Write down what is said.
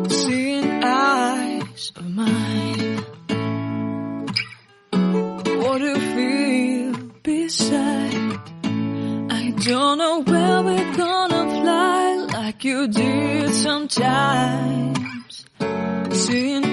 Seeing eyes of mine, what do you feel beside? I don't know where we're gonna fly like you did sometimes. Seeing